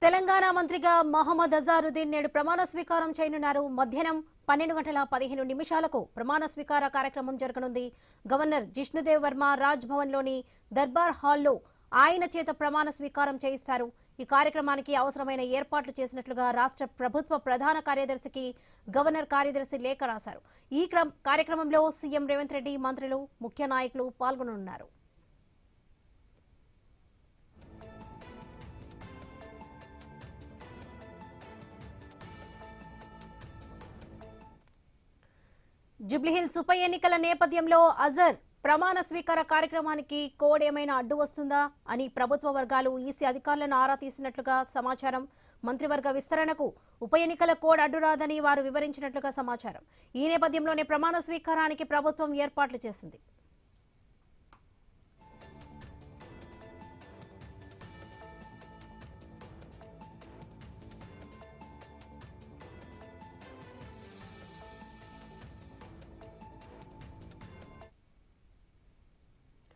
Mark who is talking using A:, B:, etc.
A: తెలంగాణ మంత్రిగా మహమ్మద్ అజారుద్దీన్ నేడు ప్రమాణ స్వీకారం చేయనున్నారు. మధ్యాహ్నం 12:15 ప్రమాణ స్వీకార కార్యక్రమం జరగనుంది. గవర్నర్ జిష్ణుదేవ్ వర్మ రాజ్ భవన్ లోని దర్బార్ హాల్లో ఆయన చేత ప్రమాణ స్వీకారం చేయిస్తారు. ఈ కార్యక్రమానికి అవసరమైన ఏర్పాట్లు చేసినట్లుగా రాష్ట్ర ప్రభుత్వ ప్రధాన కార్యదర్శికి గవర్నర్ కార్యదర్శి లేఖ రాశారు. ఈ కార్యక్రమంలో సీఎం రేవంత్ రెడ్డి, మంత్రులు, ముఖ్య నాయకులు పాల్గొననున్నారు. జూబ్లీహిల్స్ ఉప ఎన్నికల నేపథ్యంలో అజర్ ప్రమాణ స్వీకార కార్యక్రమానికి కోడ్ ఏమైనా అడ్డు వస్తుందా అని ప్రభుత్వ వర్గాలు ఈసీ అధికారులను ఆరా తీసినట్లుగా సమాచారం. మంత్రివర్గ విస్తరణకు ఉప ఎన్నికల కోడ్ అడ్డు రాదని వారు వివరించినట్లుగా సమాచారం. ఈ నేపథ్యంలోనే ప్రమాణ స్వీకారానికి ప్రభుత్వం ఏర్పాట్లు చేసింది.